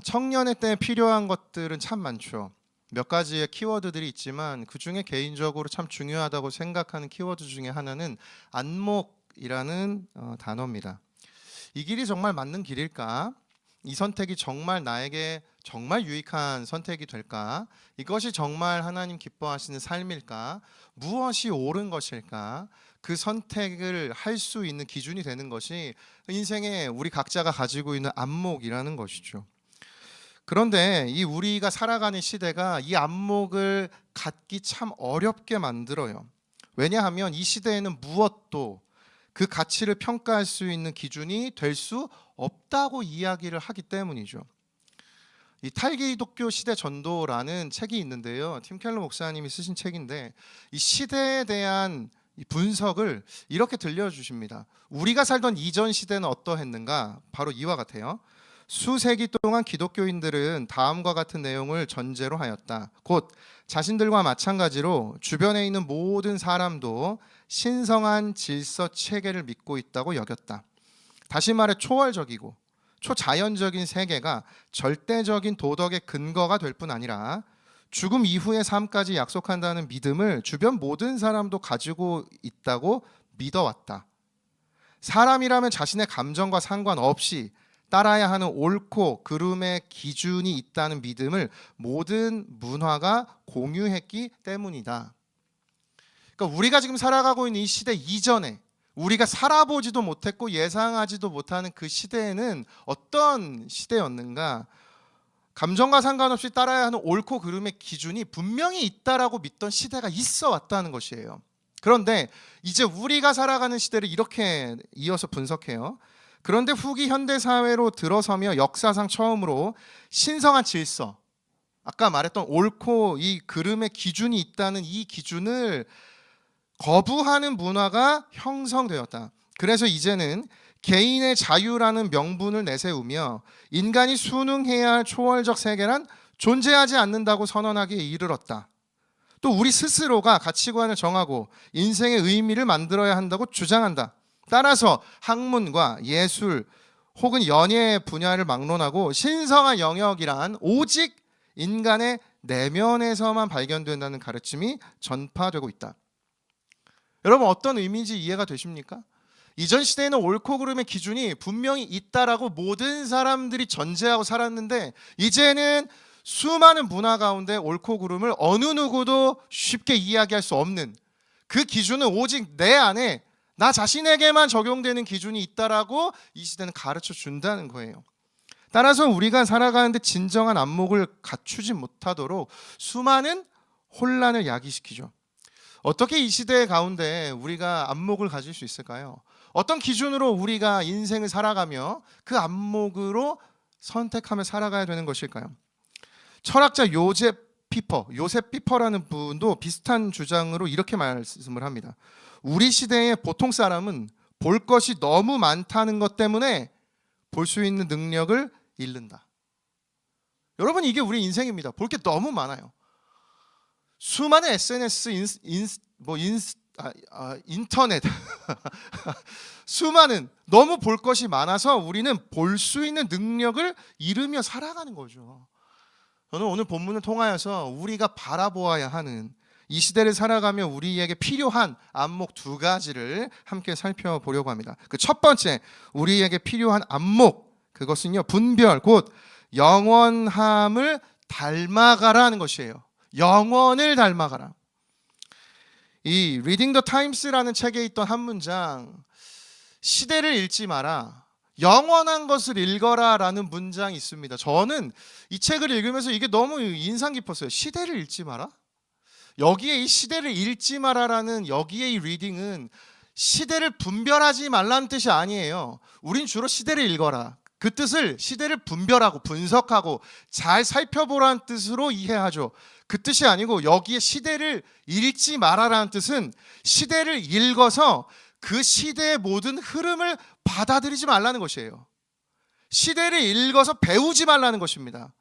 청년의 때 필요한 것들은 참 많죠. 몇 가지의 키워드들이 있지만 그중에 개인적으로 참 중요하다고 생각하는 키워드 중에 하나는 안목이라는 단어입니다. 이 길이 정말 맞는 길일까? 이 선택이 정말 나에게 정말 유익한 선택이 될까? 이것이 정말 하나님 기뻐하시는 삶일까? 무엇이 옳은 것일까? 그 선택을 할 수 있는 기준이 되는 것이 인생에 우리 각자가 가지고 있는 안목이라는 것이죠. 그런데 이 우리가 살아가는 시대가 이 안목을 갖기 참 어렵게 만들어요. 왜냐하면 이 시대에는 무엇도 그 가치를 평가할 수 있는 기준이 될 수 없다고 이야기를 하기 때문이죠. 이 탈기독교 시대 전도라는 책이 있는데요. 팀 켈러 목사님이 쓰신 책인데 이 시대에 대한 이 분석을 이렇게 들려주십니다. 우리가 살던 이전 시대는 어떠했는가? 바로 이와 같아요. 수세기 동안 기독교인들은 다음과 같은 내용을 전제로 하였다. 곧 자신들과 마찬가지로 주변에 있는 모든 사람도 신성한 질서 체계를 믿고 있다고 여겼다. 다시 말해 초월적이고 초자연적인 세계가 절대적인 도덕의 근거가 될 뿐 아니라 죽음 이후의 삶까지 약속한다는 믿음을 주변 모든 사람도 가지고 있다고 믿어왔다. 사람이라면 자신의 감정과 상관없이 따라야 하는 옳고 그름의 기준이 있다는 믿음을 모든 문화가 공유했기 때문이다. 그러니까 우리가 지금 살아가고 있는 이 시대 이전에 우리가 살아보지도 못했고 예상하지도 못하는 그 시대에는 어떤 시대였는가? 감정과 상관없이 따라야 하는 옳고 그름의 기준이 분명히 있다라고 믿던 시대가 있어 왔다는 것이에요. 그런데 이제 우리가 살아가는 시대를 이렇게 이어서 분석해요. 그런데 후기 현대사회로 들어서며 역사상 처음으로 신성한 질서, 아까 말했던 옳고 이 그름의 기준이 있다는 이 기준을 거부하는 문화가 형성되었다. 그래서 이제는 개인의 자유라는 명분을 내세우며 인간이 순응해야 할 초월적 세계란 존재하지 않는다고 선언하기에 이르렀다. 또 우리 스스로가 가치관을 정하고 인생의 의미를 만들어야 한다고 주장한다. 따라서 학문과 예술 혹은 연예 분야를 막론하고 신성한 영역이란 오직 인간의 내면에서만 발견된다는 가르침이 전파되고 있다. 여러분 어떤 의미인지 이해가 되십니까? 이전 시대에는 옳고 그름의 기준이 분명히 있다라고 모든 사람들이 전제하고 살았는데 이제는 수많은 문화 가운데 옳고 그름을 어느 누구도 쉽게 이야기할 수 없는 그 기준은 오직 내 안에 나 자신에게만 적용되는 기준이 있다라고 이 시대는 가르쳐 준다는 거예요. 따라서 우리가 살아가는데 진정한 안목을 갖추지 못하도록 수많은 혼란을 야기시키죠. 어떻게 이 시대 가운데 우리가 안목을 가질 수 있을까요? 어떤 기준으로 우리가 인생을 살아가며 그 안목으로 선택하며 살아가야 되는 것일까요? 철학자 요셉 피퍼라는 분도 비슷한 주장으로 이렇게 말씀을 합니다. 우리 시대의 보통 사람은 볼 것이 너무 많다는 것 때문에 볼 수 있는 능력을 잃는다. 여러분 이게 우리 인생입니다. 볼 게 너무 많아요. 수많은 SNS, 인터넷 수많은 너무 볼 것이 많아서 우리는 볼 수 있는 능력을 잃으며 살아가는 거죠. 저는 오늘 본문을 통하여서 우리가 바라보아야 하는 이 시대를 살아가며 우리에게 필요한 안목 두 가지를 함께 살펴보려고 합니다. 그 첫 번째 우리에게 필요한 안목 그것은요 분별 곧 영원함을 닮아가라는 것이에요. 영원을 닮아가라. 이 Reading the Times라는 책에 있던 한 문장 시대를 읽지 마라 영원한 것을 읽어라 라는 문장이 있습니다. 저는 이 책을 읽으면서 이게 너무 인상 깊었어요. 시대를 읽지 마라? 여기에 이 시대를 읽지 마라라는 여기에 이 리딩은 시대를 분별하지 말라는 뜻이 아니에요. 우린 주로 시대를 읽어라. 그 뜻을 시대를 분별하고 분석하고 잘 살펴보라는 뜻으로 이해하죠. 그 뜻이 아니고 여기에 시대를 읽지 마라라는 뜻은 시대를 읽어서 그 시대의 모든 흐름을 받아들이지 말라는 것이에요. 시대를 읽어서 배우지 말라는 것입니다.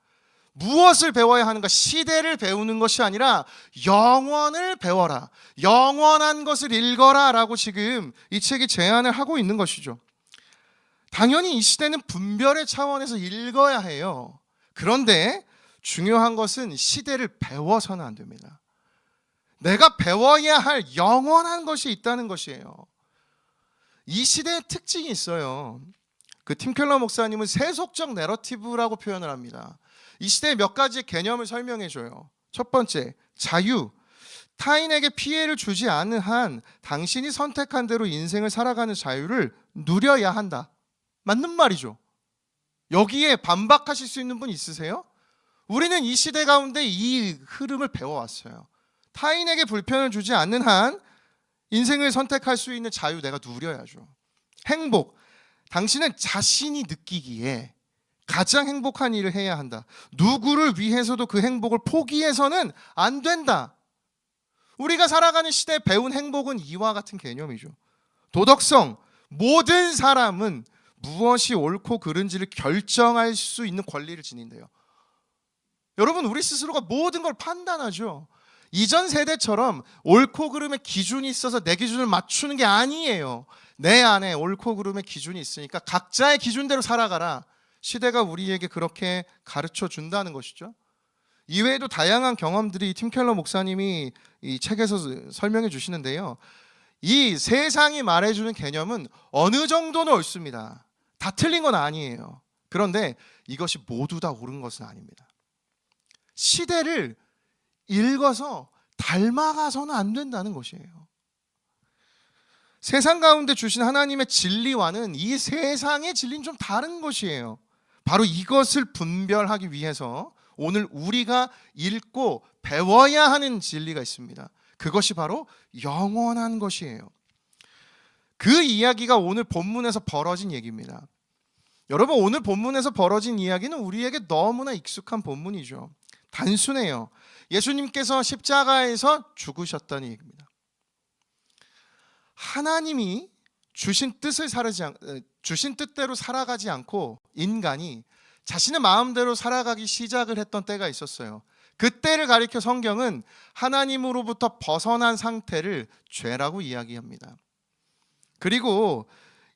무엇을 배워야 하는가? 시대를 배우는 것이 아니라 영원을 배워라. 영원한 것을 읽어라 라고 지금 이 책이 제안을 하고 있는 것이죠. 당연히 이 시대는 분별의 차원에서 읽어야 해요. 그런데 중요한 것은 시대를 배워서는 안 됩니다. 내가 배워야 할 영원한 것이 있다는 것이에요. 이 시대의 특징이 있어요. 그 팀 켈러 목사님은 세속적 내러티브라고 표현을 합니다. 이 시대의 몇 가지의 개념을 설명해 줘요. 첫 번째, 자유. 타인에게 피해를 주지 않는 한 당신이 선택한 대로 인생을 살아가는 자유를 누려야 한다. 맞는 말이죠. 여기에 반박하실 수 있는 분 있으세요? 우리는 이 시대 가운데 이 흐름을 배워왔어요. 타인에게 불편을 주지 않는 한 인생을 선택할 수 있는 자유 내가 누려야죠. 행복. 당신은 자신이 느끼기에 가장 행복한 일을 해야 한다. 누구를 위해서도 그 행복을 포기해서는 안 된다. 우리가 살아가는 시대에 배운 행복은 이와 같은 개념이죠. 도덕성. 모든 사람은 무엇이 옳고 그른지를 결정할 수 있는 권리를 지닌대요. 여러분, 우리 스스로가 모든 걸 판단하죠. 이전 세대처럼 옳고 그름의 기준이 있어서 내 기준을 맞추는 게 아니에요. 내 안에 옳고 그름의 기준이 있으니까 각자의 기준대로 살아가라. 시대가 우리에게 그렇게 가르쳐 준다는 것이죠. 이외에도 다양한 경험들이 팀 켈러 목사님이 이 책에서 설명해 주시는데요. 이 세상이 말해주는 개념은 어느 정도는 옳습니다. 다 틀린 건 아니에요. 그런데 이것이 모두 다 옳은 것은 아닙니다. 시대를 읽어서 닮아가서는 안 된다는 것이에요. 세상 가운데 주신 하나님의 진리와는 이 세상의 진리는 좀 다른 것이에요. 바로 이것을 분별하기 위해서 오늘 우리가 읽고 배워야 하는 진리가 있습니다. 그것이 바로 영원한 것이에요. 그 이야기가 오늘 본문에서 벌어진 얘기입니다. 여러분, 오늘 본문에서 벌어진 이야기는 우리에게 너무나 익숙한 본문이죠. 단순해요. 예수님께서 십자가에서 죽으셨다는 얘기입니다. 하나님이 주신 뜻대로 살아가지 않고 인간이 자신의 마음대로 살아가기 시작을 했던 때가 있었어요. 그때를 가리켜 성경은 하나님으로부터 벗어난 상태를 죄라고 이야기합니다. 그리고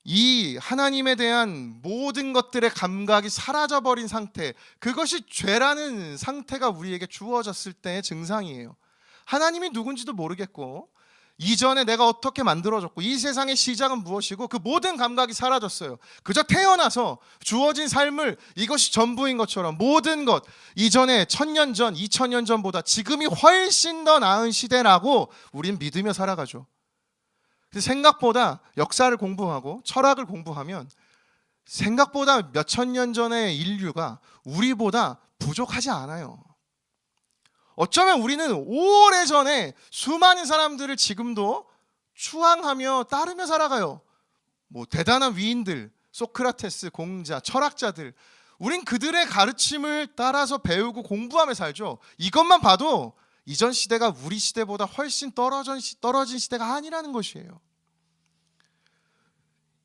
이 하나님에 대한 모든 것들의 감각이 사라져버린 상태, 그것이 죄라는 상태가 우리에게 주어졌을 때의 증상이에요. 하나님이 누군지도 모르겠고 이전에 내가 어떻게 만들어졌고 이 세상의 시작은 무엇이고 그 모든 감각이 사라졌어요. 그저 태어나서 주어진 삶을 이것이 전부인 것처럼 모든 것, 이전에 1000년 전, 2000년 전보다 지금이 훨씬 더 나은 시대라고 우린 믿으며 살아가죠. 생각보다 역사를 공부하고 철학을 공부하면 생각보다 몇천 년 전의 인류가 우리보다 부족하지 않아요. 어쩌면 우리는 오래전에 수많은 사람들을 지금도 추앙하며 따르며 살아가요. 대단한 위인들, 소크라테스, 공자, 철학자들, 우린 그들의 가르침을 따라서 배우고 공부하며 살죠. 이것만 봐도 이전 시대가 우리 시대보다 훨씬 떨어진 시대가 아니라는 것이에요.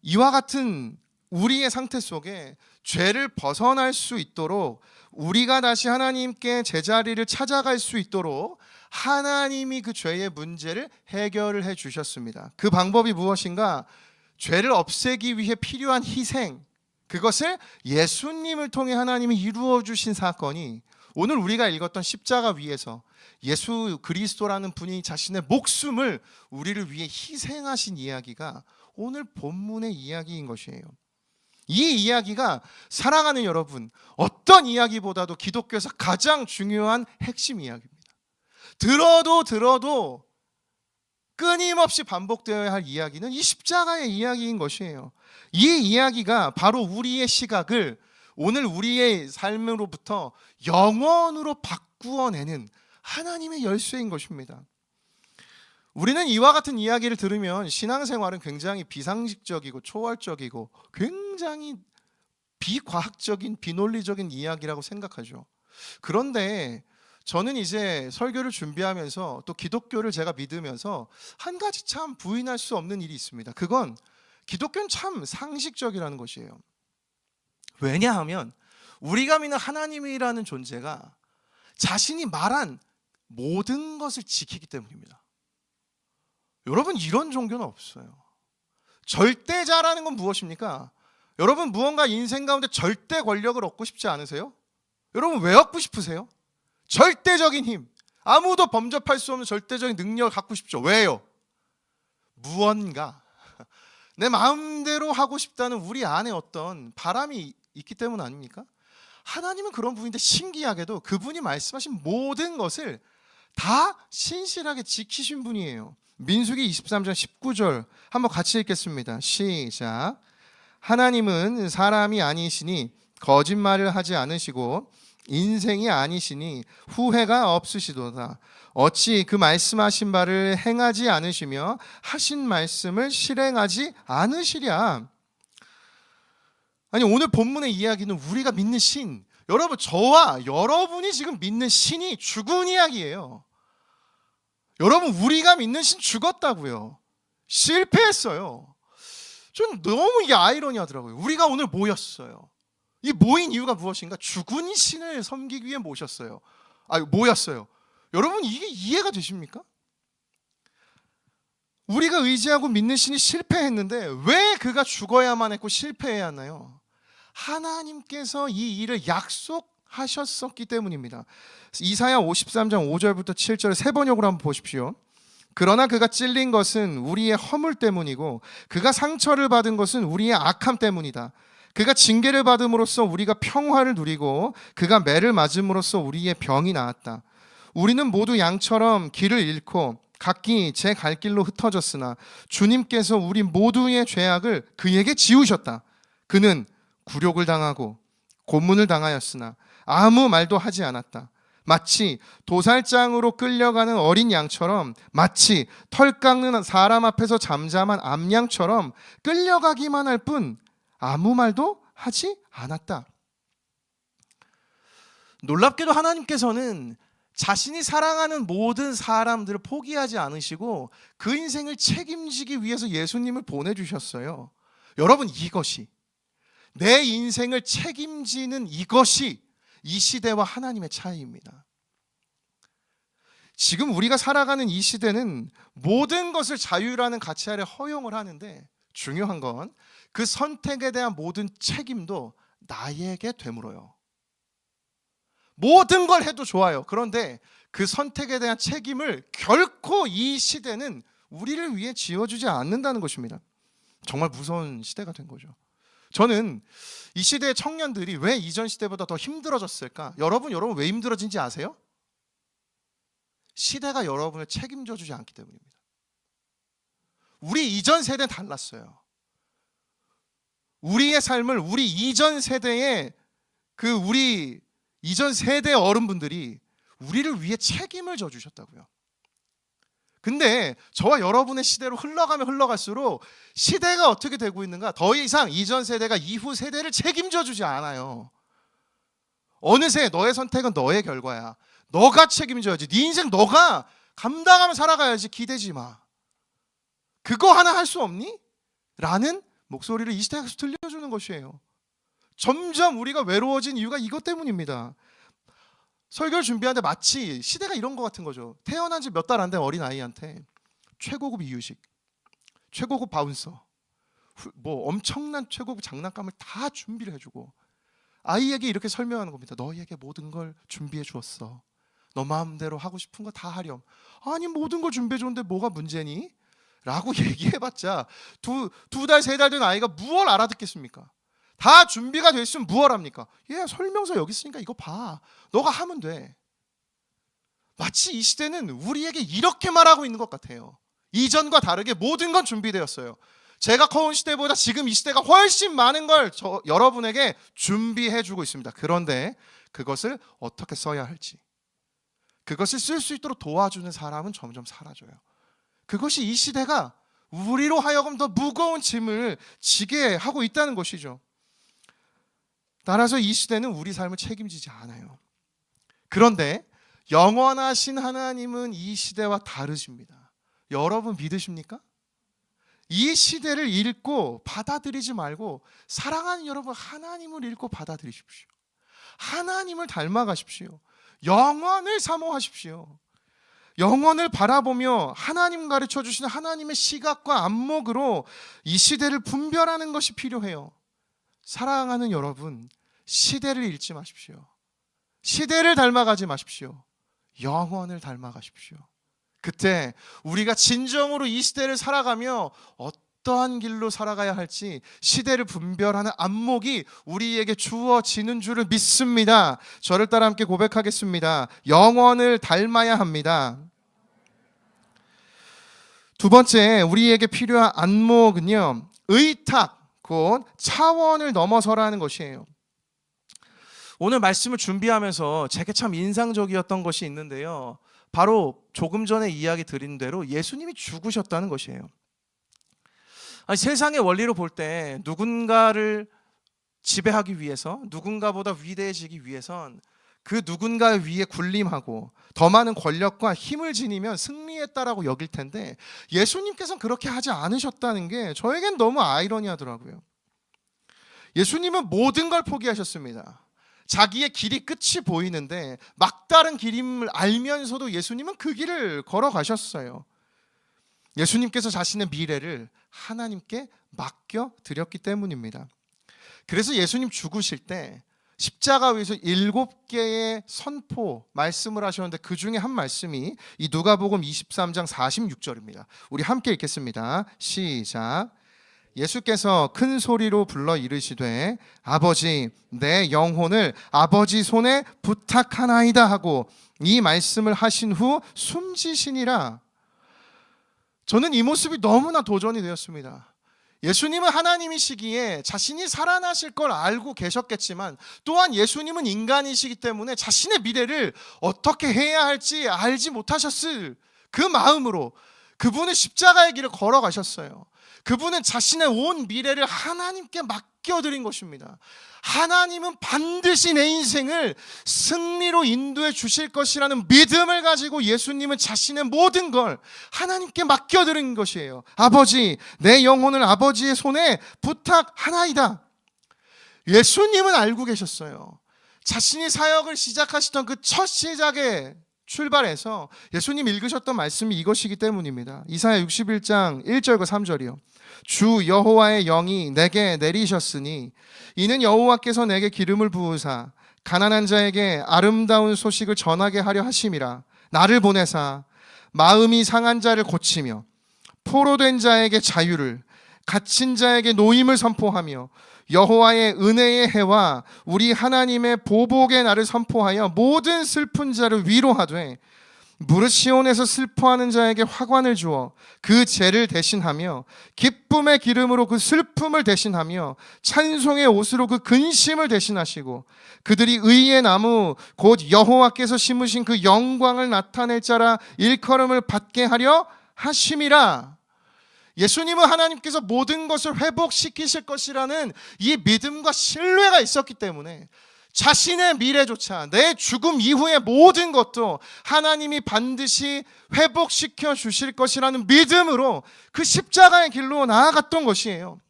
이와 같은 우리의 상태 속에 죄를 벗어날 수 있도록, 우리가 다시 하나님께 제자리를 찾아갈 수 있도록 하나님이 그 죄의 문제를 해결을 해 주셨습니다. 그 방법이 무엇인가? 죄를 없애기 위해 필요한 희생, 그것을 예수님을 통해 하나님이 이루어 주신 사건이 오늘 우리가 읽었던 십자가 위에서 예수 그리스도라는 분이 자신의 목숨을 우리를 위해 희생하신 이야기가 오늘 본문의 이야기인 것이에요. 이 이야기가 사랑하는 여러분, 어떤 이야기보다도 기독교에서 가장 중요한 핵심 이야기입니다. 들어도 끊임없이 반복되어야 할 이야기는 이 십자가의 이야기인 것이에요. 이 이야기가 바로 우리의 시각을 오늘 우리의 삶으로부터 영원으로 바꾸어내는 하나님의 열쇠인 것입니다. 우리는 이와 같은 이야기를 들으면 신앙생활은 굉장히 비상식적이고 초월적이고 굉장히 비과학적인 비논리적인 이야기라고 생각하죠. 그런데 저는 이제 설교를 준비하면서 또 기독교를 제가 믿으면서 한 가지 참 부인할 수 없는 일이 있습니다. 그건 기독교는 참 상식적이라는 것이에요. 왜냐하면 우리가 믿는 하나님이라는 존재가 자신이 말한 모든 것을 지키기 때문입니다. 여러분, 이런 종교는 없어요. 절대자라는 건 무엇입니까? 여러분, 무언가 인생 가운데 절대 권력을 얻고 싶지 않으세요? 여러분 왜 얻고 싶으세요? 절대적인 힘, 아무도 범접할 수 없는 절대적인 능력을 갖고 싶죠. 왜요? 무언가 내 마음대로 하고 싶다는 우리 안에 어떤 바람이 있기 때문 아닙니까? 하나님은 그런 분인데 신기하게도 그분이 말씀하신 모든 것을 다 신실하게 지키신 분이에요. 민수기 23장 19절 한번 같이 읽겠습니다. 시작. 하나님은 사람이 아니시니 거짓말을 하지 않으시고 인생이 아니시니 후회가 없으시도다. 어찌 그 말씀하신 바를 행하지 않으시며 하신 말씀을 실행하지 않으시랴. 아니 오늘 본문의 이야기는 우리가 믿는 신, 여러분 저와 여러분이 지금 믿는 신이 죽은 이야기예요. 여러분 우리가 믿는 신 죽었다고요. 실패했어요. 좀 너무 이게 아이러니하더라고요. 우리가 오늘 모였어요. 이 모인 이유가 무엇인가? 죽은 신을 섬기기 위해 모였어요. 여러분 이게 이해가 되십니까? 우리가 의지하고 믿는 신이 실패했는데 왜 그가 죽어야만 했고 실패해야 하나요? 하나님께서 이 일을 약속하셨었기 때문입니다. 이사야 53장 5절부터 7절 세 번역으로 한번 보십시오. 그러나 그가 찔린 것은 우리의 허물 때문이고 그가 상처를 받은 것은 우리의 악함 때문이다. 그가 징계를 받음으로써 우리가 평화를 누리고 그가 매를 맞음으로써 우리의 병이 나았다. 우리는 모두 양처럼 길을 잃고 각기 제 갈 길로 흩어졌으나 주님께서 우리 모두의 죄악을 그에게 지우셨다. 그는 굴욕을 당하고 고문을 당하였으나 아무 말도 하지 않았다. 마치 도살장으로 끌려가는 어린 양처럼, 마치 털 깎는 사람 앞에서 잠잠한 암양처럼 끌려가기만 할 뿐 아무 말도 하지 않았다. 놀랍게도 하나님께서는 자신이 사랑하는 모든 사람들을 포기하지 않으시고 그 인생을 책임지기 위해서 예수님을 보내주셨어요. 여러분 이것이, 내 인생을 책임지는 이것이 이 시대와 하나님의 차이입니다. 지금 우리가 살아가는 이 시대는 모든 것을 자유라는 가치 아래 허용을 하는데 중요한 건 그 선택에 대한 모든 책임도 나에게 되물어요. 모든 걸 해도 좋아요. 그런데 그 선택에 대한 책임을 결코 이 시대는 우리를 위해 지어주지 않는다는 것입니다. 정말 무서운 시대가 된 거죠. 저는 이 시대의 청년들이 왜 이전 시대보다 더 힘들어졌을까? 여러분 왜 힘들어진지 아세요? 시대가 여러분을 책임져 주지 않기 때문입니다. 우리 이전 세대는 달랐어요. 우리의 삶을 우리 이전 세대의 우리 이전 세대 어른분들이 우리를 위해 책임을 져 주셨다고요. 근데 저와 여러분의 시대로 흘러가면 흘러갈수록 시대가 어떻게 되고 있는가? 더 이상 이전 세대가 이후 세대를 책임져 주지 않아요. 어느새 너의 선택은 너의 결과야. 너가 책임져야지. 네 인생 너가 감당하며 살아가야지. 기대지 마. 그거 하나 할 수 없니? 라는 목소리를 이 시대가 계속 들려주는 것이에요. 점점 우리가 외로워진 이유가 이것 때문입니다. 설교를 준비하는데 마치 시대가 이런 것 같은 거죠. 태어난 지 몇 달 안 된 어린아이한테 최고급 이유식, 최고급 바운서, 엄청난 최고급 장난감을 다 준비를 해주고 아이에게 이렇게 설명하는 겁니다. 너희에게 모든 걸 준비해 주었어. 너 마음대로 하고 싶은 거 다 하렴. 아니 모든 걸 준비해 줬는데 뭐가 문제니? 라고 얘기해봤자 두 달, 세 달 된 아이가 무얼 알아듣겠습니까? 다 준비가 돼 있으면 무얼 합니까? 얘 설명서 여기 있으니까 이거 봐. 너가 하면 돼. 마치 이 시대는 우리에게 이렇게 말하고 있는 것 같아요. 이전과 다르게 모든 건 준비되었어요. 제가 커온 시대보다 지금 이 시대가 훨씬 많은 걸 여러분에게 준비해주고 있습니다. 그런데 그것을 어떻게 써야 할지, 그것을 쓸 수 있도록 도와주는 사람은 점점 사라져요. 그것이 이 시대가 우리로 하여금 더 무거운 짐을 지게 하고 있다는 것이죠. 따라서 이 시대는 우리 삶을 책임지지 않아요. 그런데 영원하신 하나님은 이 시대와 다르십니다. 여러분 믿으십니까? 이 시대를 읽고 받아들이지 말고 사랑하는 여러분 하나님을 읽고 받아들이십시오. 하나님을 닮아가십시오. 영원을 사모하십시오. 영원을 바라보며 하나님 가르쳐 주시는 하나님의 시각과 안목으로 이 시대를 분별하는 것이 필요해요. 사랑하는 여러분, 시대를 잃지 마십시오. 시대를 닮아가지 마십시오. 영혼을 닮아가십시오. 그때 우리가 진정으로 이 시대를 살아가며 어떠한 길로 살아가야 할지 시대를 분별하는 안목이 우리에게 주어지는 줄을 믿습니다. 저를 따라 함께 고백하겠습니다. 영혼을 닮아야 합니다. 두 번째, 우리에게 필요한 안목은요, 의탁, 곧 차원을 넘어서라는 것이에요. 오늘 말씀을 준비하면서 제게 참 인상적이었던 것이 있는데요, 바로 조금 전에 이야기 드린 대로 예수님이 죽으셨다는 것이에요. 아니, 세상의 원리로 볼 때 누군가를 지배하기 위해서, 누군가보다 위대해지기 위해선 그 누군가 위에 군림하고 더 많은 권력과 힘을 지니면 승리했다라고 여길 텐데, 예수님께서는 그렇게 하지 않으셨다는 게 저에겐 너무 아이러니하더라고요. 예수님은 모든 걸 포기하셨습니다. 자기의 길이 끝이 보이는데 막다른 길임을 알면서도 예수님은 그 길을 걸어가셨어요. 예수님께서 자신의 미래를 하나님께 맡겨드렸기 때문입니다. 그래서 예수님 죽으실 때 십자가 위에서 7개의 선포 말씀을 하셨는데, 그 중에 한 말씀이 이 누가복음 23장 46절입니다. 우리 함께 읽겠습니다. 시작. 예수께서 큰 소리로 불러 이르시되 아버지, 내 영혼을 아버지 손에 부탁하나이다 하고 이 말씀을 하신 후 숨지시니라. 저는 이 모습이 너무나 도전이 되었습니다. 예수님은 하나님이시기에 자신이 살아나실 걸 알고 계셨겠지만, 또한 예수님은 인간이시기 때문에 자신의 미래를 어떻게 해야 할지 알지 못하셨을 그 마음으로 그분은 십자가의 길을 걸어가셨어요. 그분은 자신의 온 미래를 하나님께 맡겨드린 것입니다. 하나님은 반드시 내 인생을 승리로 인도해 주실 것이라는 믿음을 가지고 예수님은 자신의 모든 걸 하나님께 맡겨드린 것이에요. 아버지, 내 영혼을 아버지의 손에 부탁하나이다. 예수님은 알고 계셨어요. 자신이 사역을 시작하시던 그 첫 시작에 출발해서 예수님 읽으셨던 말씀이 이것이기 때문입니다. 이사야 61장 1절과 3절이요. 주 여호와의 영이 내게 내리셨으니 이는 여호와께서 내게 기름을 부으사 가난한 자에게 아름다운 소식을 전하게 하려 하심이라. 나를 보내사 마음이 상한 자를 고치며 포로된 자에게 자유를, 갇힌 자에게 노임을 선포하며 여호와의 은혜의 해와 우리 하나님의 보복의 날을 선포하여 모든 슬픈 자를 위로하되 무릇 시온에서 슬퍼하는 자에게 화관을 주어 그 죄를 대신하며 기쁨의 기름으로 그 슬픔을 대신하며 찬송의 옷으로 그 근심을 대신하시고 그들이 의의 나무 곧 여호와께서 심으신 그 영광을 나타낼 자라 일컬음을 받게 하려 하심이라. 예수님은 하나님께서 모든 것을 회복시키실 것이라는 이 믿음과 신뢰가 있었기 때문에 자신의 미래조차, 내 죽음 이후의 모든 것도 하나님이 반드시 회복시켜 주실 것이라는 믿음으로 그 십자가의 길로 나아갔던 것이에요.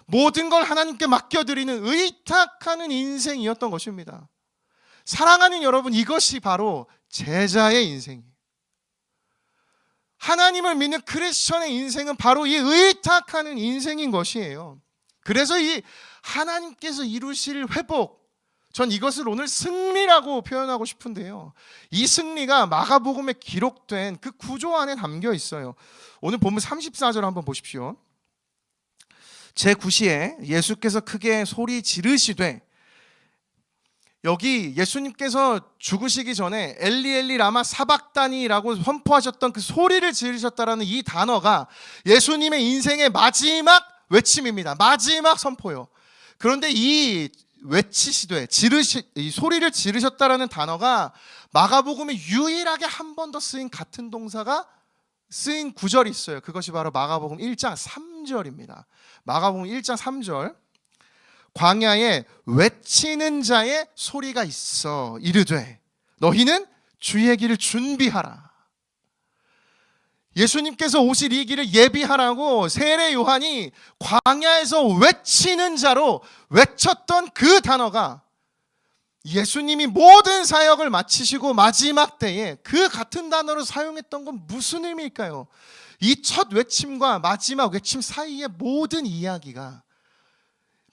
모든 걸 하나님께 맡겨드리는 의탁하는 인생이었던 것입니다. 사랑하는 여러분, 이것이 바로 제자의 인생이에요. 하나님을 믿는 크리스천의 인생은 바로 이 의탁하는 인생인 것이에요. 그래서 이 하나님께서 이루실 회복, 전 이것을 오늘 승리라고 표현하고 싶은데요, 이 승리가 마가복음에 기록된 그 구조 안에 담겨 있어요. 오늘 본문 34절 한번 보십시오. 제9시에 예수께서 크게 소리 지르시되, 여기 예수님께서 죽으시기 전에 엘리 엘리 라마 사박다니라고 선포하셨던 그 소리를 지르셨다라는 이 단어가 예수님의 인생의 마지막 외침입니다. 마지막 선포요. 그런데 이 외치시되 이 소리를 지르셨다라는 단어가 마가복음에 유일하게 한 번 더 쓰인 같은 동사가 쓰인 구절이 있어요. 그것이 바로 마가복음 1장 3절입니다. 마가복음 1장 3절. 광야에 외치는 자의 소리가 있어 이르되 너희는 주의 길을 준비하라. 예수님께서 오실 이 길을 예비하라고 세례 요한이 광야에서 외치는 자로 외쳤던 그 단어가 예수님이 모든 사역을 마치시고 마지막 때에 그 같은 단어를 사용했던 건 무슨 의미일까요? 이 첫 외침과 마지막 외침 사이의 모든 이야기가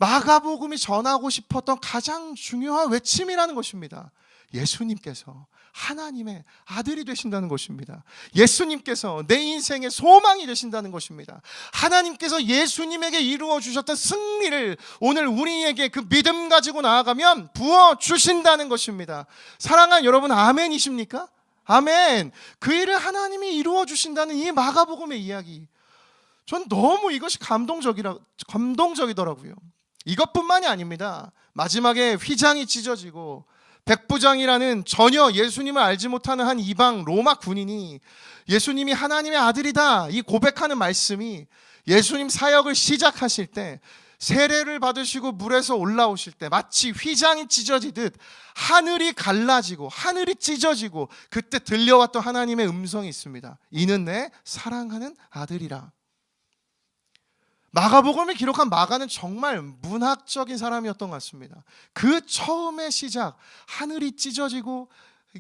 마가복음이 전하고 싶었던 가장 중요한 외침이라는 것입니다. 예수님께서 하나님의 아들이 되신다는 것입니다. 예수님께서 내 인생의 소망이 되신다는 것입니다. 하나님께서 예수님에게 이루어 주셨던 승리를 오늘 우리에게 그 믿음 가지고 나아가면 부어 주신다는 것입니다. 사랑하는 여러분, 아멘이십니까? 아멘. 그 일을 하나님이 이루어 주신다는 이 마가복음의 이야기, 전 너무 이것이 감동적이더라고요. 이것뿐만이 아닙니다. 마지막에 휘장이 찢어지고 백부장이라는 전혀 예수님을 알지 못하는 한 이방 로마 군인이 예수님이 하나님의 아들이다 이 고백하는 말씀이 예수님 사역을 시작하실 때, 세례를 받으시고 물에서 올라오실 때 마치 휘장이 찢어지듯 하늘이 갈라지고 하늘이 찢어지고 그때 들려왔던 하나님의 음성이 있습니다. 이는 내 사랑하는 아들이라. 마가복음을 기록한 마가는 정말 문학적인 사람이었던 것 같습니다. 그 처음의 시작, 하늘이 찢어지고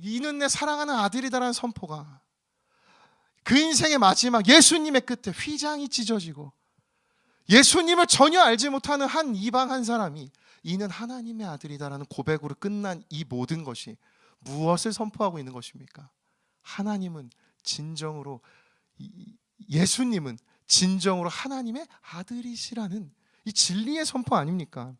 이는 내 사랑하는 아들이다라는 선포가 그 인생의 마지막, 예수님의 끝에 휘장이 찢어지고 예수님을 전혀 알지 못하는 한 이방 한 사람이 이는 하나님의 아들이다라는 고백으로 끝난 이 모든 것이 무엇을 선포하고 있는 것입니까? 하나님은 진정으로, 예수님은 진정으로 하나님의 아들이시라는 이 진리의 선포 아닙니까?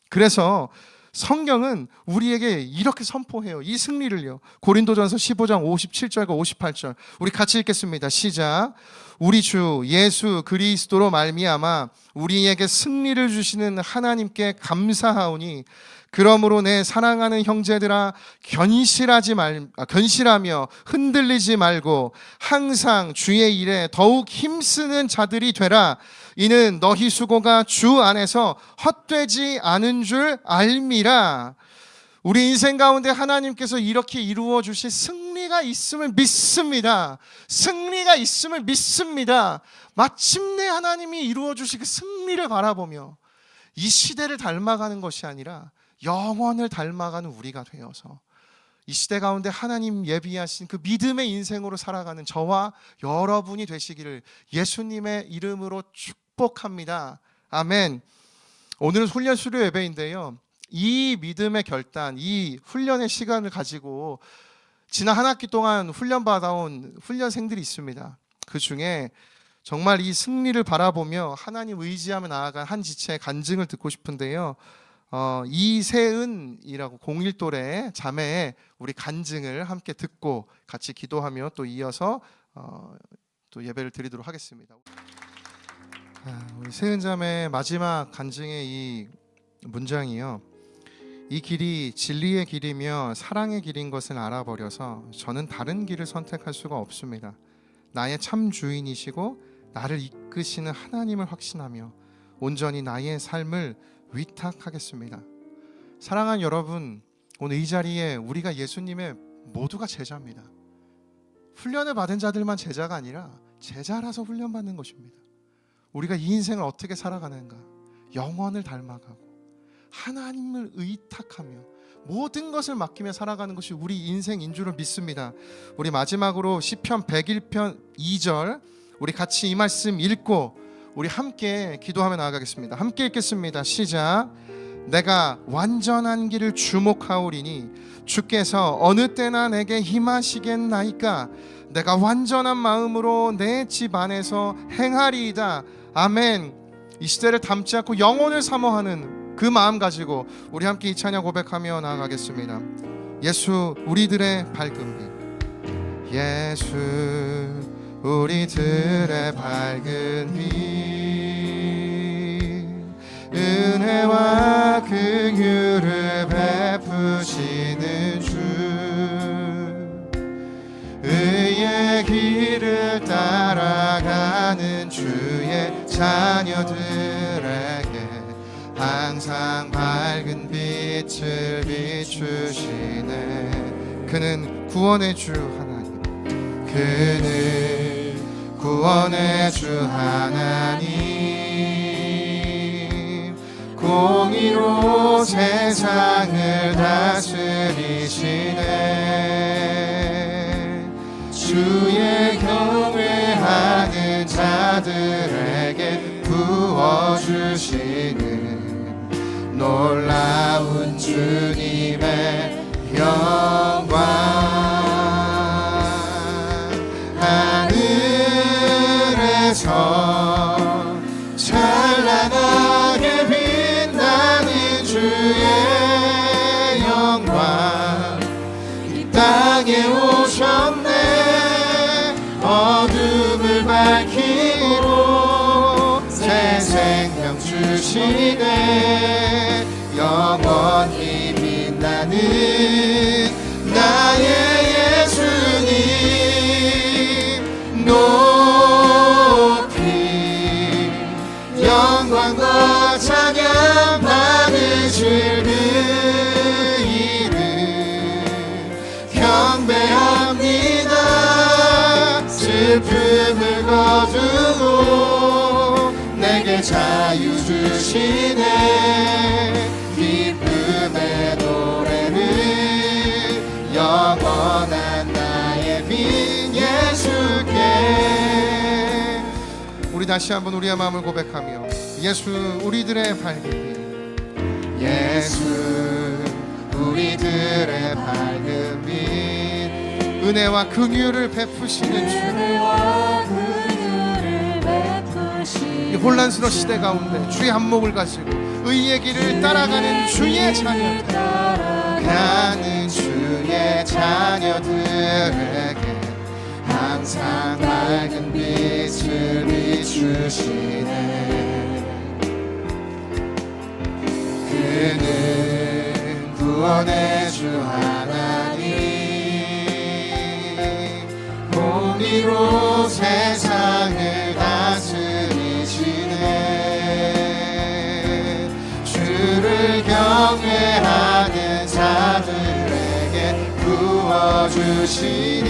그래서 성경은 우리에게 이렇게 선포해요. 이 승리를요. 고린도전서 15장 57절과 58절 우리 같이 읽겠습니다. 시작. 우리 주 예수 그리스도로 말미암아 우리에게 승리를 주시는 하나님께 감사하오니 그러므로 내 사랑하는 형제들아 견실하며 흔들리지 말고 항상 주의 일에 더욱 힘쓰는 자들이 되라. 이는 너희 수고가 주 안에서 헛되지 않은 줄 알미라. 우리 인생 가운데 하나님께서 이렇게 이루어 주실 승리가 있음을 믿습니다. 승리가 있음을 믿습니다. 마침내 하나님이 이루어 주실 그 승리를 바라보며 이 시대를 닮아가는 것이 아니라 영원을 닮아가는 우리가 되어서 이 시대 가운데 하나님 예비하신 그 믿음의 인생으로 살아가는 저와 여러분이 되시기를 예수님의 이름으로 축복합니다. 아멘. 오늘은 훈련 수료 예배인데요, 이 믿음의 결단, 이 훈련의 시간을 가지고 지난 한 학기 동안 훈련받아온 훈련생들이 있습니다. 그 중에 정말 이 승리를 바라보며 하나님 의지하며 나아간 한 지체의 간증을 듣고 싶은데요, 이세은이라고 01또래 자매의 우리 간증을 함께 듣고 같이 기도하며 또 이어서 또 예배를 드리도록 하겠습니다. 우리 세은 자매의 마지막 간증의 이 문장이요, 이 길이 진리의 길이며 사랑의 길인 것을 알아버려서 저는 다른 길을 선택할 수가 없습니다. 나의 참 주인이시고 나를 이끄시는 하나님을 확신하며 온전히 나의 삶을 위탁하겠습니다. 사랑하는 여러분, 오늘 이 자리에 우리가 예수님의 모두가 제자입니다. 훈련을 받은 자들만 제자가 아니라 제자라서 훈련받는 것입니다. 우리가 이 인생을 어떻게 살아가는가, 영원을 닮아가고 하나님을 의탁하며 모든 것을 맡기며 살아가는 것이 우리 인생인 줄을 믿습니다. 우리 마지막으로 시편 101편 2절 우리 같이 이 말씀 읽고 우리 함께 기도하며 나아가겠습니다. 함께 읽겠습니다. 시작. 내가 완전한 길을 주목하오리니 주께서 어느 때나 내게 힘하시겠나이까. 내가 완전한 마음으로 내 집 안에서 행하리이다. 아멘. 이 시대를 닮지 않고 영혼을 사모하는 그 마음 가지고 우리 함께 이 찬양 고백하며 나아가겠습니다. 예수 우리들의 밝은 빛, 예수 우리들의 밝은 빛, 은혜와 긍휼을 베푸시는 주, 의의 길을 따라가는 주의 자녀들에게 항상 밝은 빛을 비추시네. 그는 구원의 주 하나님, 그는 구원의 주 하나님, 공의로 세상을 다스리시네. 주의 경외하는 자들에게 부어주시는 놀라운 주님의 영광. 하늘에서 찬란하게 빛나는 주의 영광, 이 땅에 오셨네. 어둠을 밝히고 새 생명 주시네. 영원히 빛나는 나의 예수님 높이 영광과 찬양 받으실 그 이름 경배합니다. 슬픔을 거두고 내게 자유 주시네. 기쁨의 노래를 영원한 나의 빈 예수께. 우리 다시 한번 우리의 마음을 고백하며 예수 우리들의 밝은 빛, 예수 우리들의 밝은 빛, 은혜와 긍휼을 베푸시는 주. 이 혼란스러운 시대 가운데 주의 한목을 가지고 의의 길을 따라가는 주의 자녀들, 가는 주의 자녀들에게 항상 밝은 빛을 비추시네. 그는 구원의 주 하나님, 공의로 세상을 다스리시네. 주를 경외하는 자들에게 부어주시는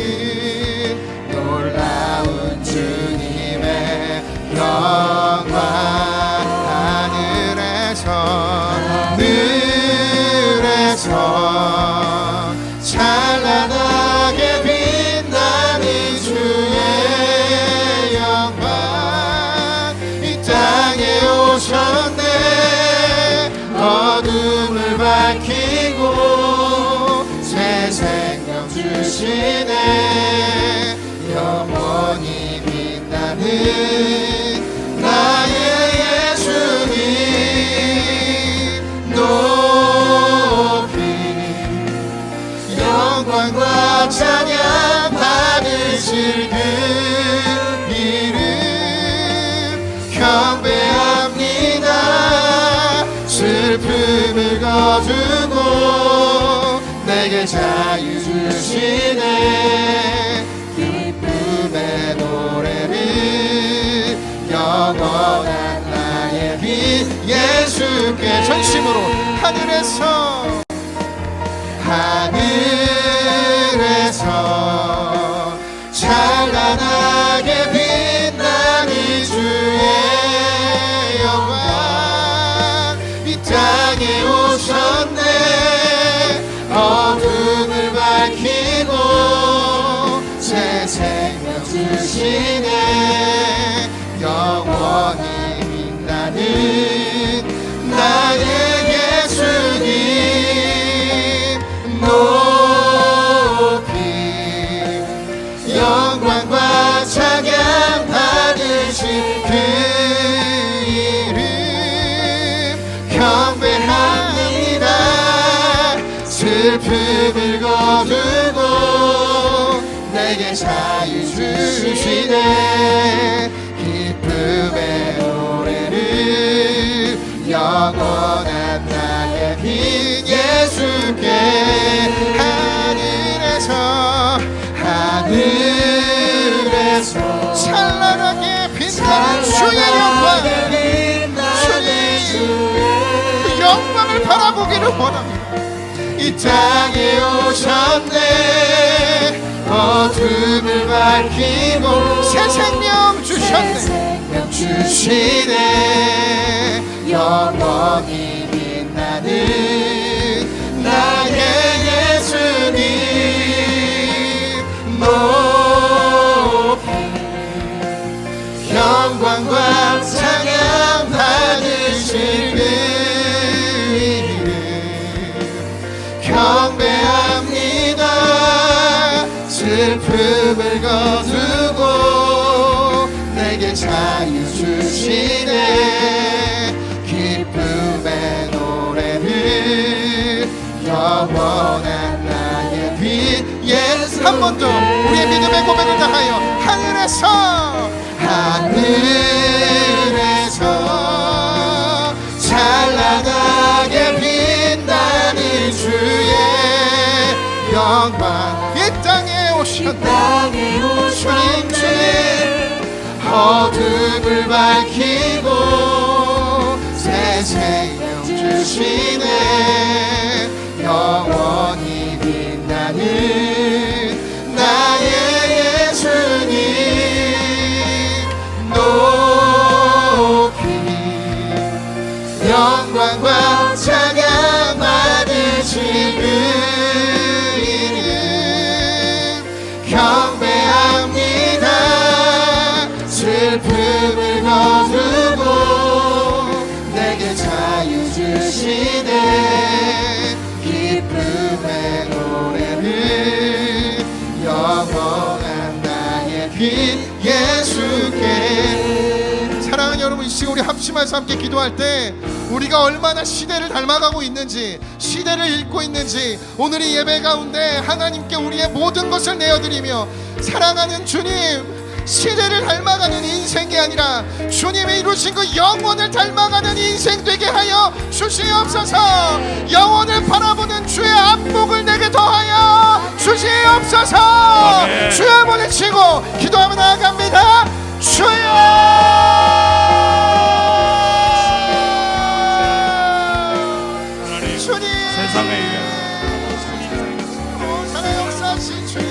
놀라운 주님의 영광. 하늘에서 찬란하게 빛나는 주의 영광, 이 땅에 오셨네. 어둠을 밝히고 새 생명 주시네. 영원히 빛나는 나의 예수님 높이 영광과 찬양 받으실 그 이름 경배합니다. 슬픔을 거두고 내게 자유 주시네. 기쁨의 노래를 영원한 나의 빛 예수께 전심으로 하늘에서 찬란하게 빛나는 주의 영광, 이 땅에 오셨네. 어둠을 밝히고 새 생명 주시네. 영원히 빛나는 나의 예수님 높이 영광과 찬양 받으신 그 이름 경배합니다. 슬픔을 거두고 내게 자유 주시네. 기쁨의 노래를 영원한 나의 빛 예수께. 하늘에서 찬란하게 빛나는 주의 영광, 주의 영광을 바라보기를 원합니다. 이 땅에 오셨네. 어둠을 밝히고 새 생명 주시네. 영원히 빛나는 나의 예수님 높이 영광과 찬양 받으실 그 슬픔을 거두고 내게 자유 주시네. 기쁨의 노래를 영원한 나의 빛 예수. 한 번 더 우리의 믿음의 고백을 다하여 하늘에서 찬란하게 빛나는 주의 영광 이 땅에 오셨다. 주님 어둠을 밝히고 새 생명 주시네. 영원히 빛나는 나의 예수님 높이 영광과 찬양 받으실 그 이름 경배합니다. 슬픔을 거두고 내게 자유 주시네. 기쁨의 노래를 영원한 나의 빛 예수께. 사랑하는 여러분, 이 시간 우리 합심해서 함께 기도할 때 우리가 얼마나 시대를 닮아가고 있는지, 시대를 읽고 있는지 오늘 이 예배 가운데 하나님께 우리의 모든 것을 내어드리며, 사랑하는 주님, 시대를 닮아가는 인생이 아니라 주님이 이루신 그 영원을 닮아가는 인생 되게 하여 주시옵소서. 영원을 바라보는 주의 안목을 내게 더하여 주시옵소서. 아멘. 주의 문을 치고 기도하며 나아갑니다. 주여, 주님, 살아 역사하신 주님,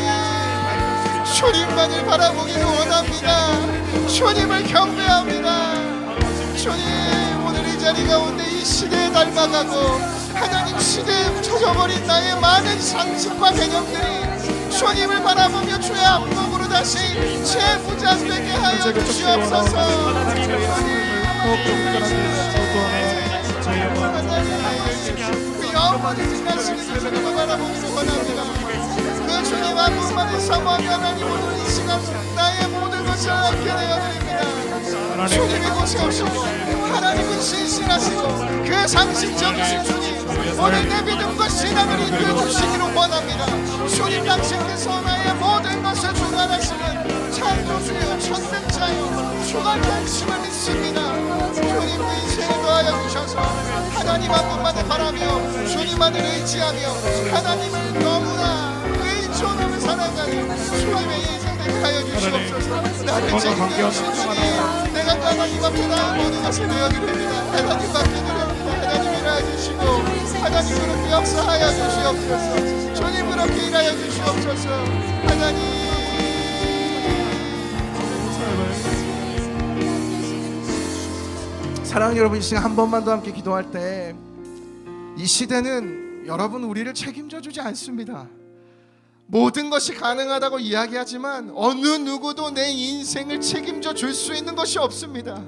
주님만을 바라보기를 원합니다. 주님을 경배합니다. 주님, 오늘 이 자리 가운데 이 시대에 닮아가고 하나님 시대에 젖어버린 나의 많은 상식과 개념들이 주님을 바라보며 주의 안목으로 다시 재무장되게 하여 주시옵소서. 그 영원히 지나시는 주님을 바라보기를 원합니다. 그 주님 한 분만을 사모하며 하나님 오늘 이 시간 나의 모든 것을 함께 내어드립니다. 주님이 보시옵시고 하나님은 신실하시고 그 상식적이신 주님, 오늘 내 믿음과 신앙을 인도해 주시기를 원합니다. 주님 당신께서 나의 모든 것을 주관하시는 창조주여 천능자여 주관하심을 믿습니다. 주님 그 인생을 더하여 주셔서 하나님 한 분만을 바라며 주님만을 의지하며 하나님을 너무나 의존하며 살아가는 주님의 인생 되게 하여 주시옵소서. 나를 책임져주신 주님, 내가 하나님 앞에 나의 모든 것을 내어드립니다. 하나님 받게 드립니다. 하나님 일하여 주시고 하나님 그렇게 역사하여 주시옵소서. 주님 그렇게 일하여 주시옵소서. 하나님, 사랑하는 여러분, 이 시간 한 번만 더 함께 기도할 때 이 시대는 여러분 우리를 책임져 주지 않습니다. 모든 것이 가능하다고 이야기하지만 어느 누구도 내 인생을 책임져 줄 수 있는 것이 없습니다.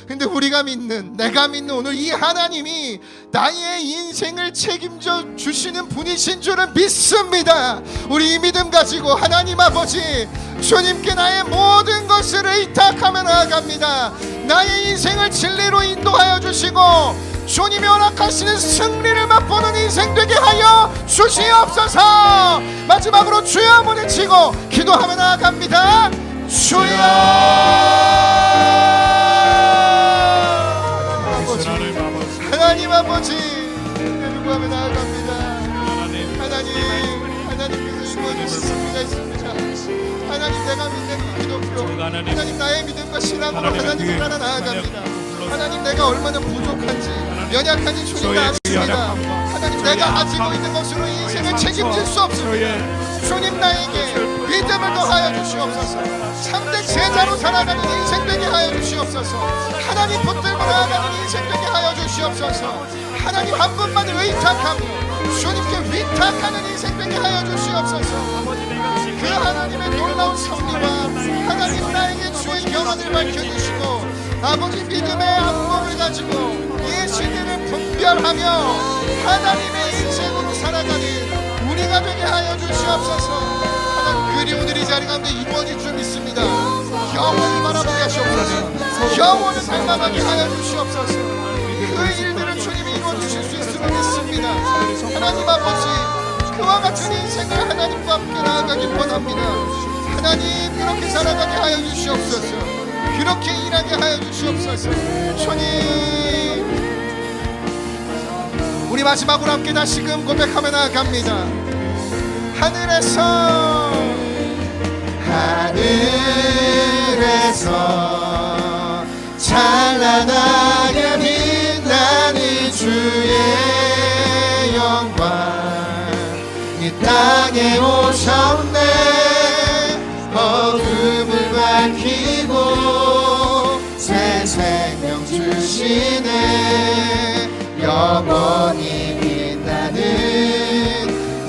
근데 우리가 믿는, 내가 믿는 오늘 이 하나님이 나의 인생을 책임져 주시는 분이신 줄은 믿습니다. 우리 이 믿음 가지고 하나님 아버지 주님께 나의 모든 것을 의탁하며 나아갑니다. 나의 인생을 진리로 인도하여 주시고 주님이 허락하시는 승리를 맛보는 인생 되게 하여 주시옵소서. 마지막으로 주여 문을 치고 기도하며 나아갑니다. 주여, 하나님 아버지 기도하며 나아갑니다. 하나님께서 이루어주신 승리가 있습니다. 하나님, 내가 믿는 이 기독교, 하나님 나의 믿음과 신앙으로 하나님을 따라 나아갑니다. 하나님, 내가 얼마나 부족한지 연약한지 주님이 아십니다. 하나님, 내가 가지고 있는 것으로 인생을 책임질 수 없습니다. 주님, 나에게 믿음을 더하여 주시옵소서. 참된 제자로 살아가는 인생 되게 하여 주시옵소서. 하나님 붙들고 나아가는 인생 되게 하여 주시옵소서. 하나님 한 분만을 의탁하며 주님께 위탁하는 인생 되게 하여 주시옵소서. 그 하나님의 놀라운 섭리와 하나님 나에게 주의 경험을 밝혀주시고 아버지 믿음의 안목을 가지고 이 시대를 분별하며 하나님의 인생으로 살아가는 우리가 되게 하여 주시옵소서. 하나님, 그리 오늘 이 자리 가운데 영혼을 닮아가게 하여 주시옵소서. 그 일들을 주님이 이루어주실 수 있음을 믿습니다. 하나님 아버지, 그와 같은 인생을 하나님과 함께 나아가길 원합니다. 하나님, 그렇게 살아가게 하여 주시옵소서. 그렇게 일하게 하여 주시옵소서. 주님, 우리 마지막으로 함께 다시금 고백하며 나아갑니다. 하늘에서 찬란하게 빛나는 주의 영광 이 땅에 오셨네. 어둠을 밝히고 새 생명 주시네. 영원히 빛나는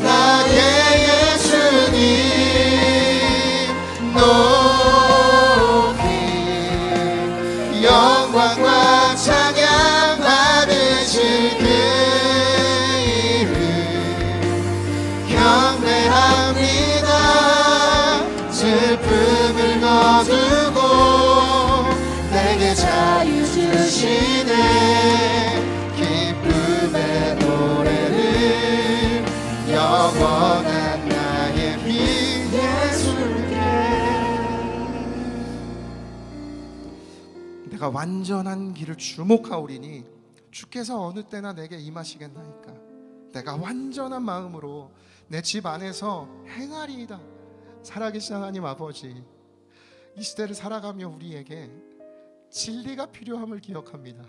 나의 예수님 높이 영광과 찬양 받으실 그 이름 경배합니다. 슬픔을 거두고 내게 자유 주시네. 기쁨의 노래를 영원한 나의 빛 예수께. 내가 완전한 길을 주목하오리니 주께서 어느 때나 내게 임하시겠나이까. 내가 완전한 마음으로 내 집 안에서 행하리이다. 살아계신 하나님 아버지, 이 시대를 살아가며 우리에게 진리가 필요함을 기억합니다.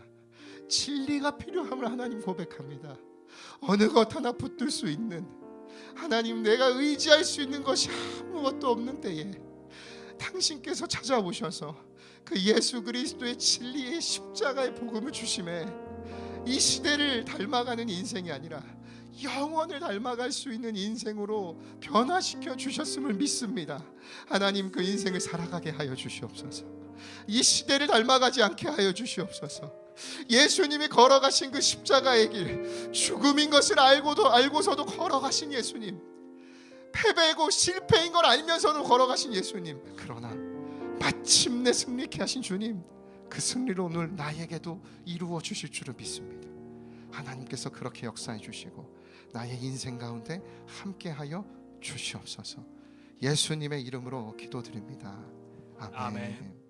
진리가 필요함을 하나님 고백합니다. 어느 것 하나 붙들 수 있는, 하나님, 내가 의지할 수 있는 것이 아무것도 없는 때에 당신께서 찾아오셔서 그 예수 그리스도의 진리의 십자가의 복음을 주심에 이 시대를 닮아가는 인생이 아니라 영원을 닮아갈 수 있는 인생으로 변화시켜 주셨음을 믿습니다. 하나님, 그 인생을 살아가게 하여 주시옵소서. 이 시대를 닮아가지 않게 하여 주시옵소서. 예수님이 걸어가신 그 십자가의 길, 죽음인 것을 알고서도 걸어가신 예수님, 패배고 실패인 걸 알면서도 걸어가신 예수님, 그러나 마침내 승리케 하신 주님, 그 승리를 오늘 나에게도 이루어 주실 줄을 믿습니다. 하나님께서 그렇게 역사해 주시고 나의 인생 가운데 함께하여 주시옵소서. 예수님의 이름으로 기도드립니다. 아멘. 아멘.